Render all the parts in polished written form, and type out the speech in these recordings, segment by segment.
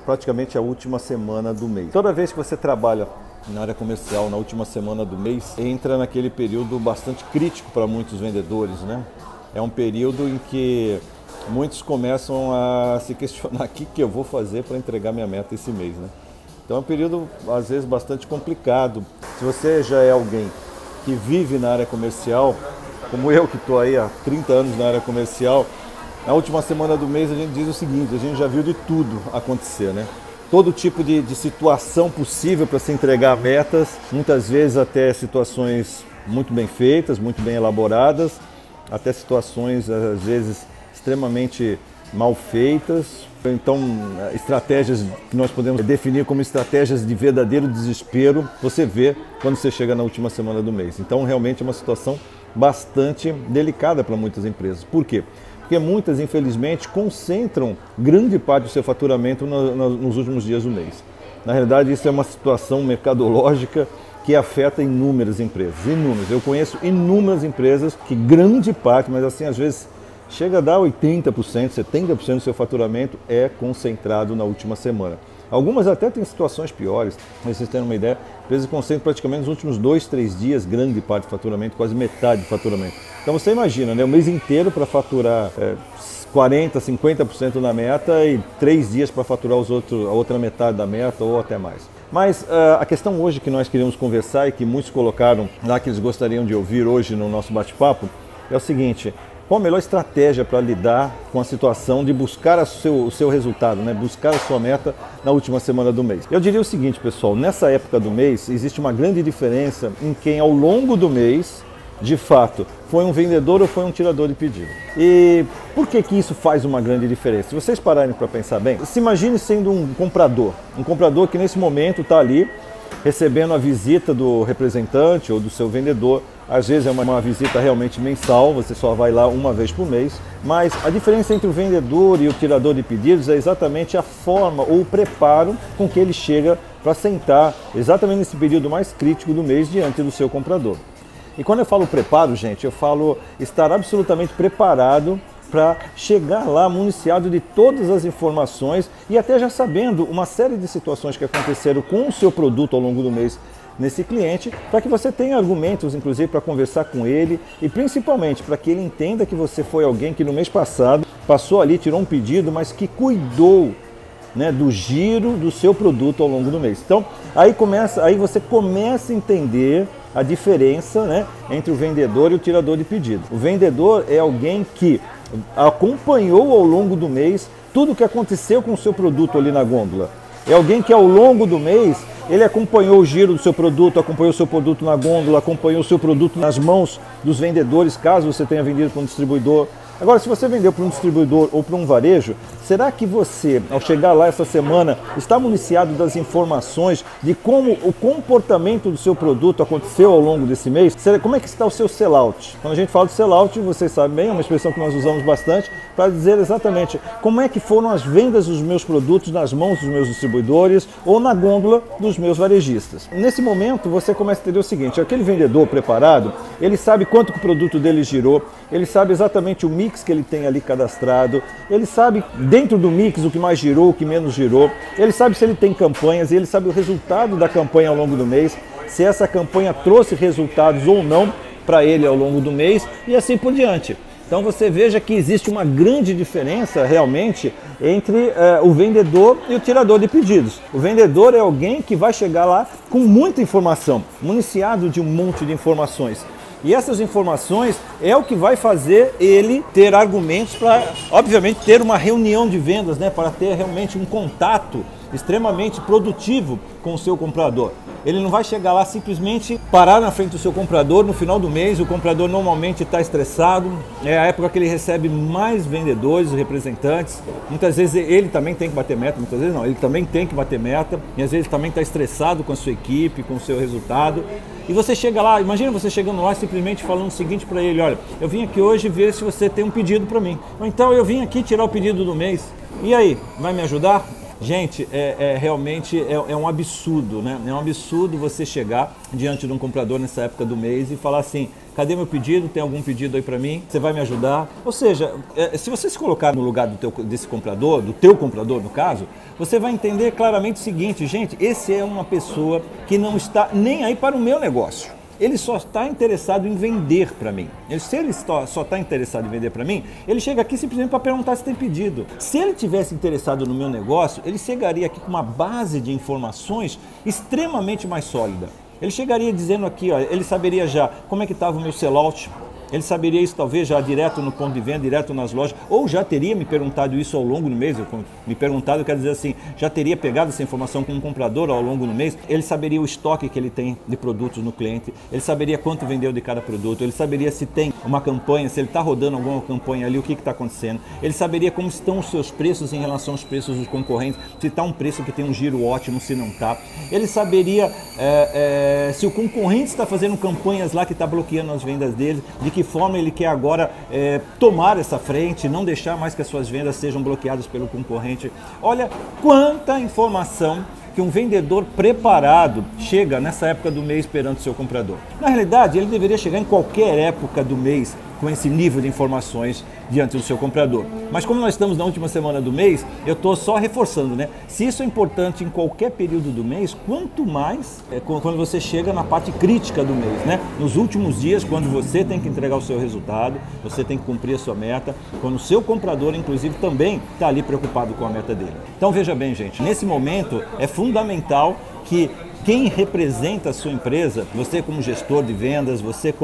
praticamente a última semana do mês. Toda vez que você trabalha na área comercial, na última semana do mês, entra naquele período bastante crítico para muitos vendedores, né? É um período em que muitos começam a se questionar o que eu vou fazer para entregar minha meta esse mês, né? Então é um período, às vezes, bastante complicado. Se você já é alguém que vive na área comercial, como eu que estou aí há 30 anos na área comercial, na última semana do mês a gente diz o seguinte: a gente já viu de tudo acontecer, né? Todo tipo de situação possível para se entregar metas, muitas vezes até situações muito bem feitas, muito bem elaboradas, até situações às vezes extremamente mal feitas. Então, estratégias que nós podemos definir como estratégias de verdadeiro desespero, você vê quando você chega na última semana do mês. Então, realmente é uma situação bastante delicada para muitas empresas. Por quê? Porque muitas, infelizmente, concentram grande parte do seu faturamento nos últimos dias do mês. Na realidade, isso é uma situação mercadológica que afeta inúmeras empresas. Inúmeras. Eu conheço inúmeras empresas que grande parte, mas assim, às vezes, chega a dar 80%, 70% do seu faturamento é concentrado na última semana. Algumas até têm situações piores, mas vocês terem uma ideia, empresas concentram praticamente nos últimos 2, 3 dias grande parte do faturamento, quase metade do faturamento. Então você imagina, né, o mês inteiro para faturar 40%, 50% na meta e 3 dias para faturar a outra metade da meta ou até mais. Mas a questão hoje que nós queríamos conversar e que muitos colocaram lá que eles gostariam de ouvir hoje no nosso bate-papo é o seguinte: qual a melhor estratégia para lidar com a situação de buscar o seu resultado, né? Buscar a sua meta na última semana do mês? Eu diria o seguinte, pessoal, nessa época do mês existe uma grande diferença em quem ao longo do mês, de fato, foi um vendedor ou foi um tirador de pedido. E por que isso faz uma grande diferença? Se vocês pararem para pensar bem, se imagine sendo um comprador que nesse momento está ali recebendo a visita do representante ou do seu vendedor. Às vezes é uma visita realmente mensal, você só vai lá uma vez por mês, mas a diferença entre o vendedor e o tirador de pedidos é exatamente a forma ou o preparo com que ele chega para sentar exatamente nesse período mais crítico do mês diante do seu comprador. E quando eu falo preparo, gente, eu falo estar absolutamente preparado para chegar lá municiado de todas as informações e até já sabendo uma série de situações que aconteceram com o seu produto ao longo do mês nesse cliente, para que você tenha argumentos, inclusive, para conversar com ele e principalmente para que ele entenda que você foi alguém que no mês passado passou ali, tirou um pedido, mas que cuidou, né, do giro do seu produto ao longo do mês. Então, aí você começa a entender a diferença, né, entre o vendedor e o tirador de pedido. O vendedor é alguém que acompanhou ao longo do mês tudo o que aconteceu com o seu produto ali na gôndola. É alguém que ao longo do mês ele acompanhou o giro do seu produto, acompanhou o seu produto na gôndola, acompanhou o seu produto nas mãos dos vendedores, caso você tenha vendido para um distribuidor. Agora, se você vendeu para um distribuidor ou para um varejo, será que você, ao chegar lá essa semana, está municiado das informações de como o comportamento do seu produto aconteceu ao longo desse mês? Como é que está o seu sellout? Quando a gente fala de sellout, vocês sabem bem, é uma expressão que nós usamos bastante para dizer exatamente como é que foram as vendas dos meus produtos nas mãos dos meus distribuidores ou na gôndola dos meus varejistas. Nesse momento, você começa a entender o seguinte: aquele vendedor preparado, ele sabe quanto que o produto dele girou, ele sabe exatamente o mix que ele tem ali cadastrado, ele sabe dentro do mix o que mais girou, o que menos girou, ele sabe se ele tem campanhas, ele sabe o resultado da campanha ao longo do mês, se essa campanha trouxe resultados ou não para ele ao longo do mês e assim por diante. Então você veja que existe uma grande diferença realmente entre o vendedor e o tirador de pedidos. O vendedor é alguém que vai chegar lá com muita informação, municiado de um monte de informações. E essas informações é o que vai fazer ele ter argumentos para, obviamente, ter uma reunião de vendas, né, para ter realmente um contato extremamente produtivo com o seu comprador. Ele não vai chegar lá simplesmente parar na frente do seu comprador no final do mês. O comprador normalmente está estressado, é a época que ele recebe mais vendedores, representantes. Muitas vezes ele também tem que bater meta, muitas vezes não, ele também tem que bater meta e às vezes também está estressado com a sua equipe, com o seu resultado. E você chega lá, imagina você chegando lá simplesmente falando o seguinte para ele: olha, eu vim aqui hoje ver se você tem um pedido para mim. Ou então eu vim aqui tirar o pedido do mês. E aí, vai me ajudar? Gente, realmente é um absurdo, né? É um absurdo você chegar diante de um comprador nessa época do mês e falar assim: cadê meu pedido? Tem algum pedido aí para mim? Você vai me ajudar? Ou seja, se você se colocar no lugar desse comprador, do teu comprador no caso, você vai entender claramente o seguinte, gente, esse é uma pessoa que não está nem aí para o meu negócio. Ele só está interessado em vender para mim. Se ele só está interessado em vender para mim, ele chega aqui simplesmente para perguntar se tem pedido. Se ele tivesse interessado no meu negócio, ele chegaria aqui com uma base de informações extremamente mais sólida. Ele chegaria dizendo aqui, ó, ele saberia já como é que estava o meu sellout. Ele saberia isso talvez já direto no ponto de venda, direto nas lojas, ou já teria me perguntado isso ao longo do mês. Me perguntado, quer dizer assim, já teria pegado essa informação com um comprador ao longo do mês. Ele saberia o estoque que ele tem de produtos no cliente, ele saberia quanto vendeu de cada produto, ele saberia se tem uma campanha, se ele está rodando alguma campanha ali, o que está acontecendo. Ele saberia como estão os seus preços em relação aos preços dos concorrentes, se está um preço que tem um giro ótimo, se não está. Ele saberia se o concorrente está fazendo campanhas lá que está bloqueando as vendas dele, de que forma ele quer agora tomar essa frente, não deixar mais que as suas vendas sejam bloqueadas pelo concorrente. Olha quanta informação que um vendedor preparado chega nessa época do mês perante o seu comprador. Na realidade, ele deveria chegar em qualquer época do mês com esse nível de informações diante do seu comprador. Mas como nós estamos na última semana do mês, eu estou só reforçando, né? Se isso é importante em qualquer período do mês, quanto mais quando você chega na parte crítica do mês, né? Nos últimos dias, quando você tem que entregar o seu resultado, você tem que cumprir a sua meta, quando o seu comprador, inclusive, também está ali preocupado com a meta dele. Então veja bem, gente, nesse momento é fundamental que quem representa a sua empresa, você como gestor de vendas, você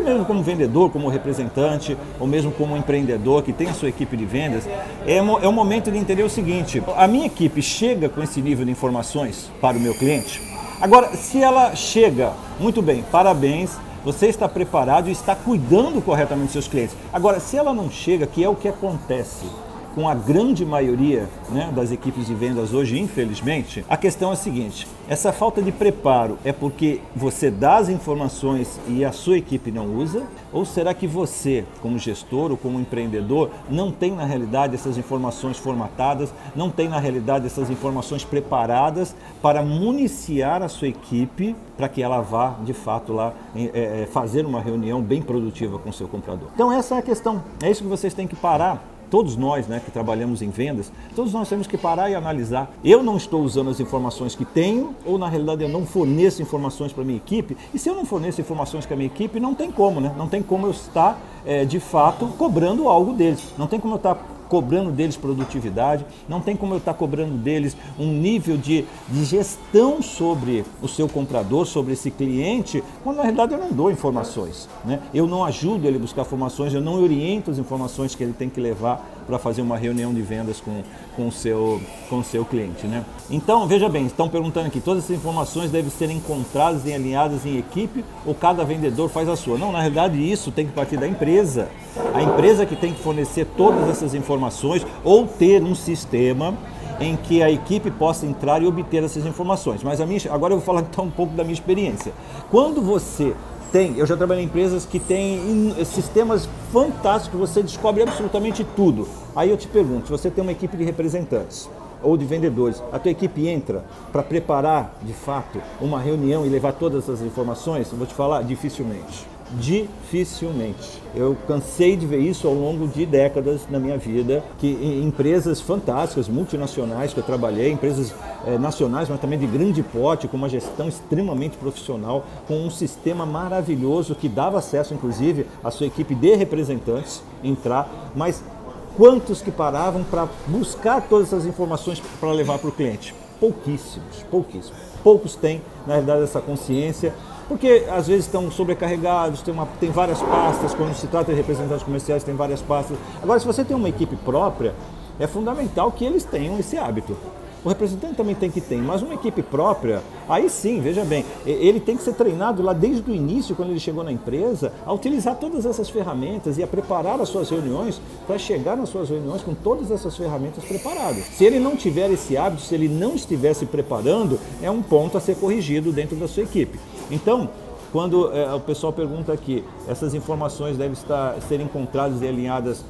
mesmo como vendedor, como representante, ou mesmo como empreendedor que tem a sua equipe de vendas, é o momento de entender o seguinte: a minha equipe chega com esse nível de informações para o meu cliente. Agora, se ela chega, muito bem, parabéns, você está preparado e está cuidando corretamente dos seus clientes. Agora, se ela não chega, que é o que acontece com a grande maioria, né, das equipes de vendas hoje, infelizmente, a questão é a seguinte: essa falta de preparo é porque você dá as informações e a sua equipe não usa? Ou será que você, como gestor ou como empreendedor, não tem na realidade essas informações formatadas, não tem na realidade essas informações preparadas para municiar a sua equipe para que ela vá, de fato, lá fazer uma reunião bem produtiva com o seu comprador? Então essa é a questão, é isso que vocês têm que parar. Todos nós, né, que trabalhamos em vendas, todos nós temos que parar e analisar. Eu não estou usando as informações que tenho, ou na realidade eu não forneço informações para a minha equipe. E se eu não forneço informações para a minha equipe, não tem como, né? Não tem como eu estar, de fato, cobrando algo deles. Não tem como eu estar cobrando deles produtividade, não tem como eu estar cobrando deles um nível de gestão sobre o seu comprador, sobre esse cliente, quando na realidade eu não dou informações, né? Eu não ajudo ele a buscar informações, eu não oriento as informações que ele tem que levar para fazer uma reunião de vendas com o seu cliente, né? Então, veja bem, estão perguntando aqui, todas essas informações devem ser encontradas e alinhadas em equipe ou cada vendedor faz a sua? Não, na realidade isso tem que partir da empresa. A empresa que tem que fornecer todas essas informações ou ter um sistema em que a equipe possa entrar e obter essas informações. Mas agora eu vou falar então um pouco da minha experiência. Quando você eu já trabalhei em empresas que têm sistemas fantásticos, você descobre absolutamente tudo. Aí eu te pergunto, se você tem uma equipe de representantes ou de vendedores, a tua equipe entra para preparar, de fato, uma reunião e levar todas essas informações? Eu vou te falar, dificilmente. Dificilmente. Eu cansei de ver isso ao longo de décadas na minha vida, que em empresas fantásticas, multinacionais que eu trabalhei, empresas nacionais, mas também de grande porte, com uma gestão extremamente profissional, com um sistema maravilhoso que dava acesso, inclusive, à sua equipe de representantes entrar, mas quantos que paravam para buscar todas essas informações para levar para o cliente? Pouquíssimos, pouquíssimos. Poucos têm, na realidade, essa consciência, porque às vezes estão sobrecarregados, tem várias pastas, quando se trata de representantes comerciais tem várias pastas. Agora, se você tem uma equipe própria, é fundamental que eles tenham esse hábito. O representante também tem que ter, mas uma equipe própria, aí sim, veja bem, ele tem que ser treinado lá desde o início, quando ele chegou na empresa, a utilizar todas essas ferramentas e a preparar as suas reuniões para chegar nas suas reuniões com todas essas ferramentas preparadas. Se ele não tiver esse hábito, se ele não estiver se preparando, é um ponto a ser corrigido dentro da sua equipe. Então, quando o pessoal pergunta aqui, essas informações devem ser encontradas e alinhadas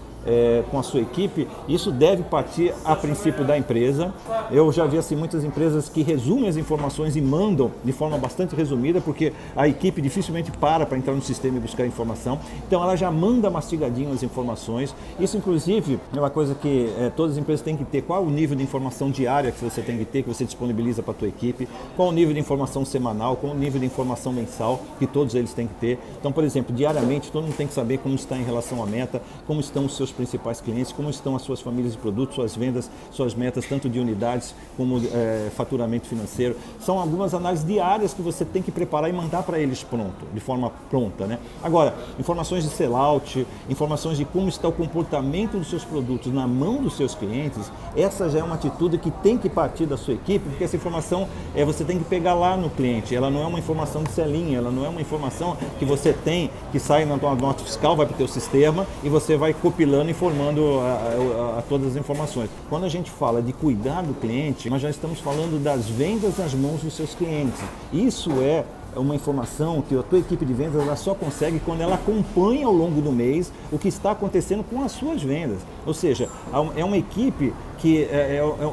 com a sua equipe, isso deve partir a princípio da empresa. Eu já vi assim, muitas empresas que resumem as informações e mandam de forma bastante resumida, porque a equipe dificilmente para entrar no sistema e buscar informação. Então ela já manda mastigadinho as informações. Isso inclusive é uma coisa que todas as empresas têm que ter. Qual é o nível de informação diária que você tem que ter, que você disponibiliza para a tua equipe? Qual o nível de informação semanal? Qual o nível de informação mensal que todos eles têm que ter? Então, por exemplo, diariamente todo mundo tem que saber como está em relação à meta, como estão os seus principais clientes, como estão as suas famílias de produtos, suas vendas, suas metas, tanto de unidades como faturamento financeiro. São algumas análises diárias que você tem que preparar e mandar para eles de forma pronta, né? Agora, informações de sellout, informações de como está o comportamento dos seus produtos na mão dos seus clientes, essa já é uma atitude que tem que partir da sua equipe, porque essa informação você tem que pegar lá no cliente. Ela não é uma informação de celinha, ela não é uma informação que você tem, que sai na tua nota fiscal, vai para o teu sistema e você vai compilando e informando a todas as informações. Quando a gente fala de cuidar do cliente, nós já estamos falando das vendas nas mãos dos seus clientes. Isso é uma informação que a tua equipe de vendas ela só consegue quando ela acompanha ao longo do mês o que está acontecendo com as suas vendas. Ou seja, é uma equipe que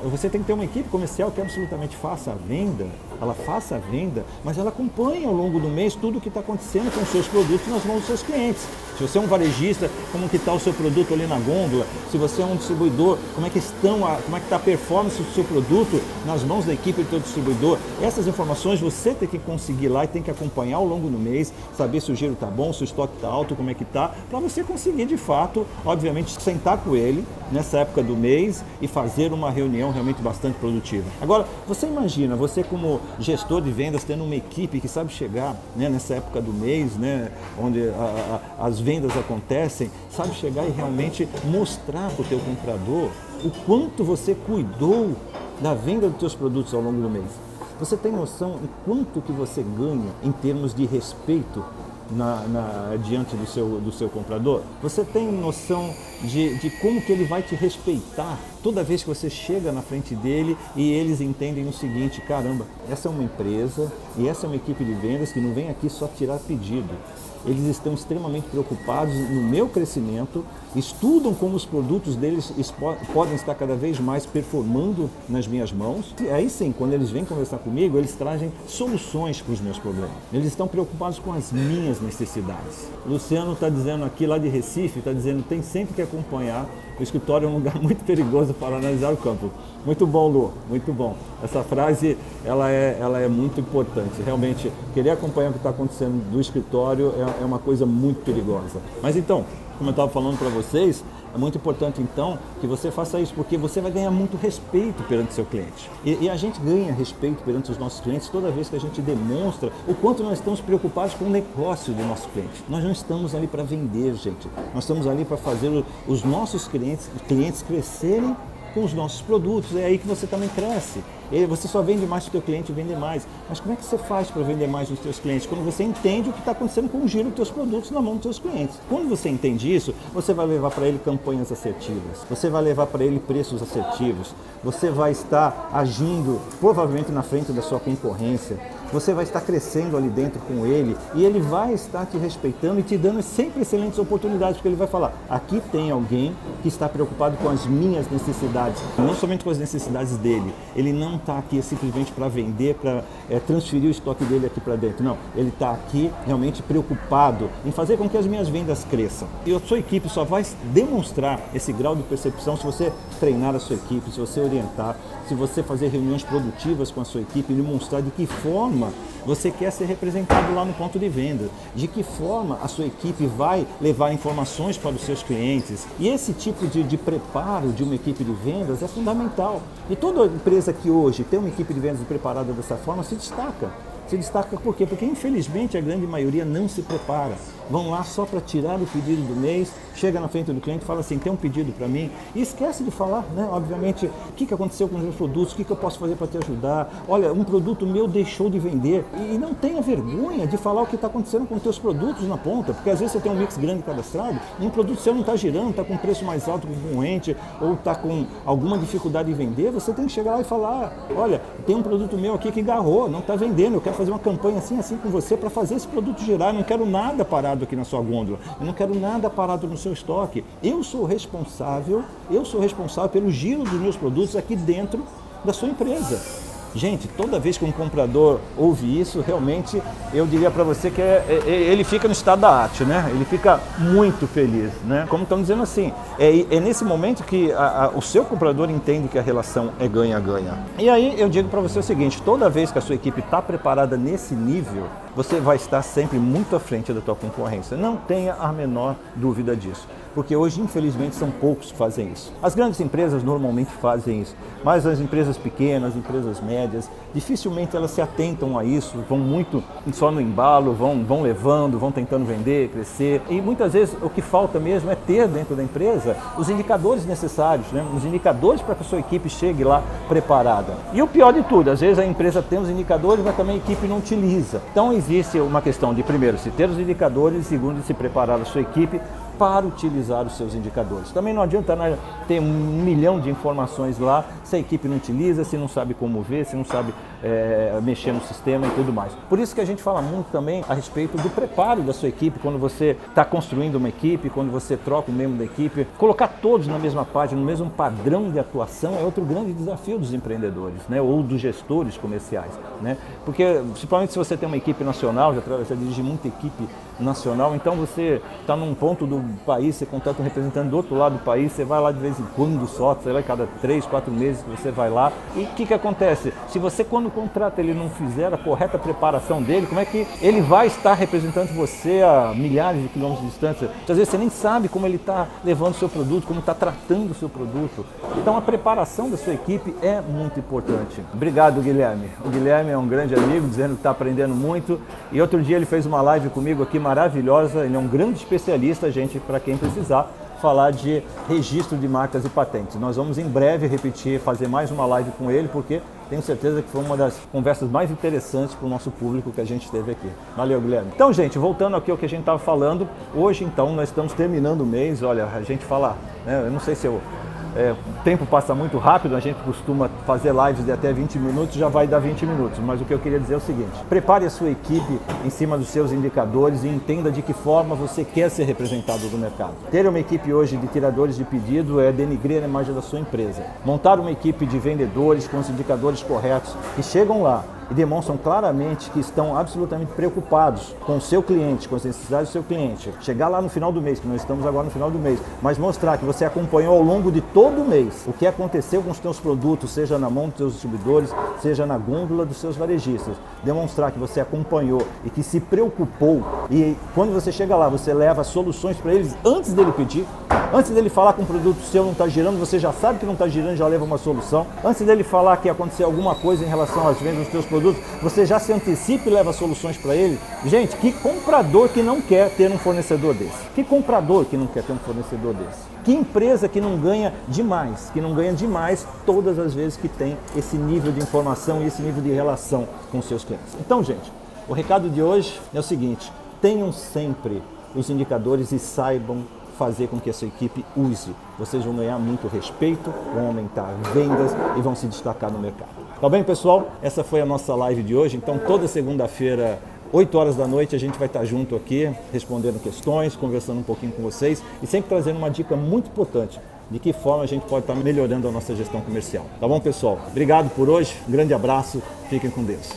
você tem que ter uma equipe comercial que absolutamente faça a venda, ela faça a venda, mas ela acompanha ao longo do mês tudo o que está acontecendo com os seus produtos nas mãos dos seus clientes. Se você é um varejista, como que está o seu produto ali na gôndola? Se você é um distribuidor, como é que está a performance do seu produto nas mãos da equipe do seu distribuidor? Essas informações você tem que conseguir lá e tem que acompanhar ao longo do mês, saber se o giro está bom, se o estoque está alto, como é que está, para você conseguir de fato, obviamente, sentar com ele nessa época do mês e fazer uma reunião realmente bastante produtiva. Agora, você imagina, você como gestor de vendas tendo uma equipe que sabe chegar, né, nessa época do mês, né, onde as vendas acontecem, sabe chegar e realmente mostrar para o teu comprador o quanto você cuidou da venda dos teus produtos ao longo do mês. Você tem noção de quanto que você ganha em termos de respeito diante do seu comprador? Você tem noção de como que ele vai te respeitar toda vez que você chega na frente dele e eles entendem o seguinte: caramba, essa é uma empresa e essa é uma equipe de vendas que não vem aqui só tirar pedido. Eles estão extremamente preocupados no meu crescimento, estudam como os produtos deles podem estar cada vez mais performando nas minhas mãos. E aí sim, quando eles vêm conversar comigo, eles trazem soluções para os meus problemas. Eles estão preocupados com as minhas necessidades. O Luciano está dizendo aqui, lá de Recife, está dizendo que tem sempre que acompanhar. O escritório é um lugar muito perigoso para analisar o campo. Muito bom, Lu, muito bom. Essa frase, ela é muito importante. Realmente, querer acompanhar o que está acontecendo do escritório é uma coisa muito perigosa. Mas então, como eu estava falando para vocês, é muito importante então que você faça isso, porque você vai ganhar muito respeito perante seu cliente. E a gente ganha respeito perante os nossos clientes toda vez que a gente demonstra o quanto nós estamos preocupados com o negócio do nosso cliente. Nós não estamos ali para vender, gente. Nós estamos ali para fazer os nossos clientes crescerem com os nossos produtos. É aí que você também cresce. Você só vende mais para o teu cliente, vende mais. Mas como é que você faz para vender mais nos teus clientes? Quando você entende o que está acontecendo com o giro dos teus produtos na mão dos teus clientes. Quando você entende isso, você vai levar para ele campanhas assertivas. Você vai levar para ele preços assertivos. Você vai estar agindo provavelmente na frente da sua concorrência. Você vai estar crescendo ali dentro com ele e ele vai estar te respeitando e te dando sempre excelentes oportunidades, porque ele vai falar: aqui tem alguém que está preocupado com as minhas necessidades, não somente com as necessidades dele. Ele não está aqui simplesmente para vender, para transferir o estoque dele aqui para dentro. Não, ele está aqui realmente preocupado em fazer com que as minhas vendas cresçam. E a sua equipe só vai demonstrar esse grau de percepção se você treinar a sua equipe, se você orientar, se você fazer reuniões produtivas com a sua equipe e lhe mostrar de que forma você quer ser representado lá no ponto de venda, de que forma a sua equipe vai levar informações para os seus clientes. E esse tipo de preparo de uma equipe de vendas é fundamental. E toda empresa que hoje tem uma equipe de vendas preparada dessa forma se destaca. Se destaca por quê? Porque infelizmente a grande maioria não se prepara. Vão lá só para tirar o pedido do mês, chega na frente do cliente e fala assim: tem um pedido para mim, e esquece de falar, né? Obviamente, o que aconteceu com os meus produtos, o que eu posso fazer para te ajudar. Olha, um produto meu deixou de vender, E não tenha vergonha de falar o que está acontecendo com os teus produtos na ponta, porque às vezes você tem um mix grande cadastrado e um produto seu não está girando, está com preço mais alto que o concorrente ou está com alguma dificuldade em vender, você tem que chegar lá e falar, olha, tem um produto meu aqui que garrou, não está vendendo, eu quero fazer uma campanha assim com você para fazer esse produto girar, eu não quero nada parado aqui na sua gôndola, eu não quero nada parado no seu estoque, eu sou responsável pelo giro dos meus produtos aqui dentro da sua empresa. Gente, toda vez que um comprador ouve isso, realmente eu diria para você que ele fica no estado da arte, né? Ele fica muito feliz, né? Como estão dizendo assim, é nesse momento que o seu comprador entende que a relação é ganha-ganha. E aí eu digo para você o seguinte, toda vez que a sua equipe está preparada nesse nível, você vai estar sempre muito à frente da tua concorrência. Não tenha a menor dúvida disso. Porque hoje, infelizmente, são poucos que fazem isso. As grandes empresas normalmente fazem isso, mas as empresas pequenas, empresas médias, dificilmente elas se atentam a isso, vão muito só no embalo, vão levando, vão tentando vender, crescer. E muitas vezes o que falta mesmo é ter dentro da empresa os indicadores necessários, né? Os indicadores para que a sua equipe chegue lá preparada. E o pior de tudo, às vezes a empresa tem os indicadores, mas também a equipe não utiliza. Então existe uma questão de, primeiro, se ter os indicadores, e segundo, de se preparar a sua equipe para utilizar os seus indicadores. Também não adianta ter 1 milhão de informações lá se a equipe não utiliza, se não sabe como ver, se não sabe mexer no sistema e tudo mais. Por isso que a gente fala muito também a respeito do preparo da sua equipe, quando você está construindo uma equipe, quando você troca um membro da equipe, colocar todos na mesma página, no mesmo padrão de atuação é outro grande desafio dos empreendedores, né? Ou dos gestores comerciais, né? Porque, principalmente se você tem uma equipe nacional, já dirige muita equipe nacional, então você está num ponto do país, você contrata um representante do outro lado do país, você vai lá de vez em quando só, sei lá, cada 3, 4 meses que você vai lá. E o que acontece? Se você, quando contrata, ele não fizer a correta preparação dele, como é que ele vai estar representando você a milhares de quilômetros de distância? Às vezes você nem sabe como ele está levando o seu produto, como está tratando o seu produto. Então a preparação da sua equipe é muito importante. Obrigado, Guilherme. O Guilherme é um grande amigo, dizendo que está aprendendo muito. E outro dia ele fez uma live comigo aqui maravilhosa. Ele é um grande especialista, gente, para quem precisar falar de registro de marcas e patentes. Nós vamos em breve fazer mais uma live com ele, porque tenho certeza que foi uma das conversas mais interessantes para o nosso público que a gente teve aqui. Valeu, Guilherme. Então, gente, voltando aqui ao que a gente estava falando, hoje, então, nós estamos terminando o mês. Olha, a gente fala, né, eu não sei se o tempo passa muito rápido, a gente costuma fazer lives de até 20 minutos, já vai dar 20 minutos, mas o que eu queria dizer é o seguinte, prepare a sua equipe em cima dos seus indicadores e entenda de que forma você quer ser representado no mercado. Ter uma equipe hoje de tiradores de pedido é denigrir a imagem da sua empresa. Montar uma equipe de vendedores com os indicadores corretos que chegam lá e demonstram claramente que estão absolutamente preocupados com o seu cliente, com as necessidades do seu cliente. Chegar lá no final do mês, que nós estamos agora no final do mês, mas mostrar que você acompanhou ao longo de todo o mês o que aconteceu com os seus produtos, seja na mão dos seus distribuidores, seja na gôndola dos seus varejistas. Demonstrar que você acompanhou e que se preocupou, e quando você chega lá, você leva soluções para eles antes dele pedir, antes dele falar que um produto seu não está girando, você já sabe que não está girando, já leva uma solução. Antes dele falar que aconteceu alguma coisa em relação às vendas dos seus produtos, você já se antecipa e leva soluções para ele. Gente, que comprador que não quer ter um fornecedor desse? Que comprador que não quer ter um fornecedor desse? Que empresa que não ganha demais, todas as vezes que tem esse nível de informação e esse nível de relação com seus clientes? Então, gente, o recado de hoje é o seguinte, tenham sempre os indicadores e saibam fazer com que a sua equipe use. Vocês vão ganhar muito respeito, vão aumentar vendas e vão se destacar no mercado. Tá bem, pessoal? Essa foi a nossa live de hoje. Então, toda segunda-feira, 8 horas da noite, a gente vai estar junto aqui, respondendo questões, conversando um pouquinho com vocês e sempre trazendo uma dica muito importante de que forma a gente pode estar melhorando a nossa gestão comercial. Tá bom, pessoal? Obrigado por hoje, um grande abraço, fiquem com Deus.